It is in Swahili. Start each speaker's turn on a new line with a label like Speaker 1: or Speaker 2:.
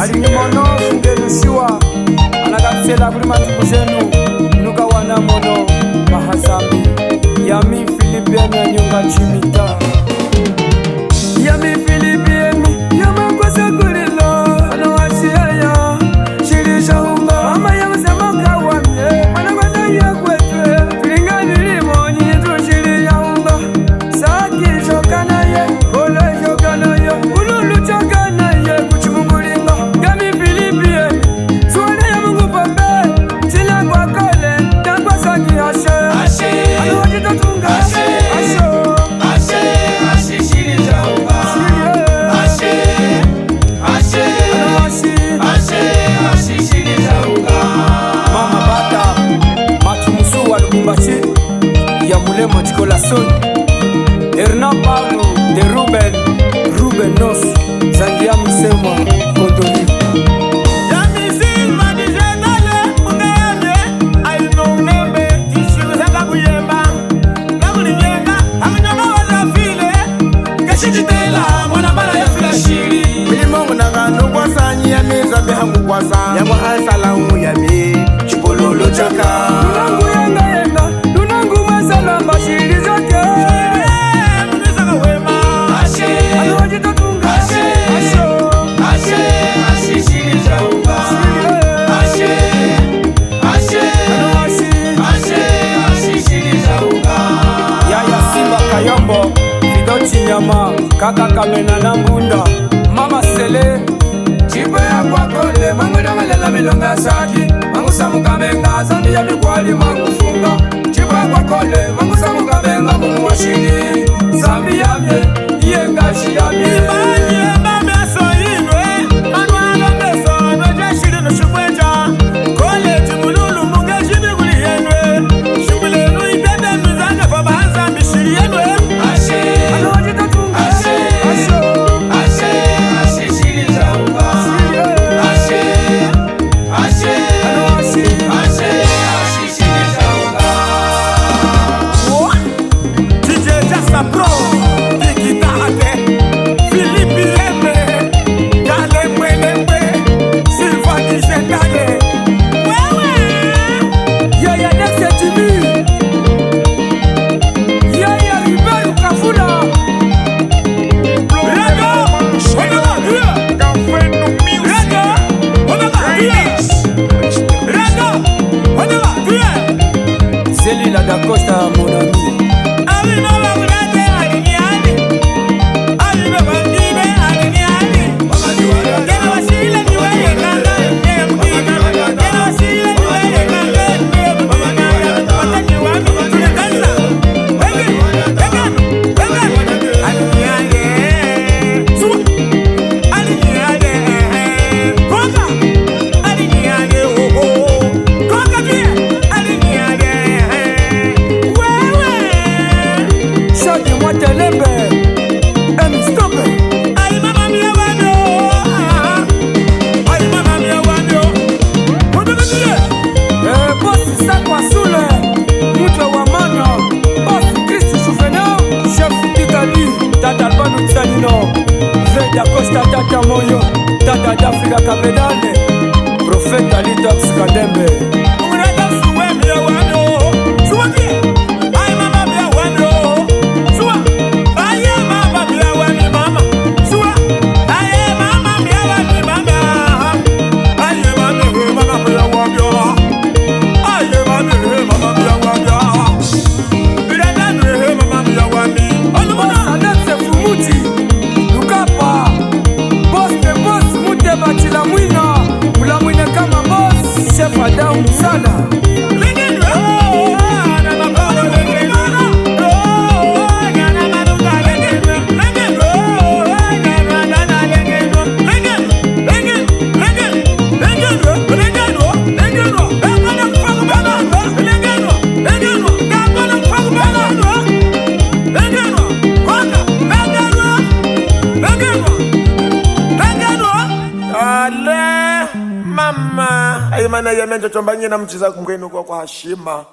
Speaker 1: Alinimono sungelushiwa anagatsela kuli matuku zenu nuka wana mono mahazami yami Filipieni anyunga chimita yami Filipieni yamakwasa kulilo anawashiyaya shirisha unga mama yamusemoka wamye manakwata yakwetwe tulingani limo nyitu shiri ya unga saki shokana ye kole shokana ye ululu chokana ye kuchimungulinga yami Filipieni suwane ya mungu pombe chila kwa kole tangwa saki ashe anawajitatunga ya mulemo chikola son Hernan Paulo de Ruben Nos Zangia Misema Kodoni
Speaker 2: Yami Silva di Zetale Mungayame Aino Nembe Tishu Zaka Kuyemba Naguli Nyenga Aminyama wazafile Kashititela Mwanabala ya filashiri Milimongu nangano kwa sanyi ya meza Behangu kwa sanyi ya mwahala ungu ya mi Chipololo chaka
Speaker 1: Nunangu yenga Nunangu masalamba shiri zake
Speaker 2: Munisa kawema Ashe
Speaker 1: Anawajitatunga
Speaker 2: Ashe shiri zaunga Ashe shiri zaunga
Speaker 1: Yaya Simba Kayombo Fidoti Nyama Kaka Kamena na Mbunda Mama Sele Chipo ya kwa kole Mangu na malela milonga saki Mangu samu kamenga Zambi ya mikwali mangu funga Chipo ya kwa kole Mangu samu kamenga Mungu wa shiri Zambi ya mye Yenga shi ya mye
Speaker 2: Ibanye mame aso inwe Manuanga meso Noja shiri no shukweja Kole timululu munga jibi kuli yenwe Shukule nu itete mizanga Fabahanza mishiri yenwe
Speaker 1: Anawajitatunga
Speaker 2: Ashe shiri zaunga DJ Jassa Pro Dikitahate Filipieni Kale Mwenembe Silva di Zetale Wewe
Speaker 1: Yaya Nexe TV Yaya Ribeiro Kafuna
Speaker 2: Rego Onaba
Speaker 1: Zelila da Costa mon ami Tata Albano Tsanino Veda Costa Tata Moyo Tata d'Africa Kapedane Profeta Litox Kadembe
Speaker 2: Urata suwe miya wano Suwa ki Ay mama miya wano Suwa Aye mama miya wani mama Suwa Aye mama miya wani mama Aye mama miya wano Aye mama miya wano Urata nuhe mama miya wani
Speaker 1: Boss Alexe Fumuti Lukapa Boss de boss Mute Batila Mwina Mula Mwine kama boss Chef Adam Sala
Speaker 2: Mama, ayi mana yemenjo chomba nyina mchiza kumgenu kwa hashima.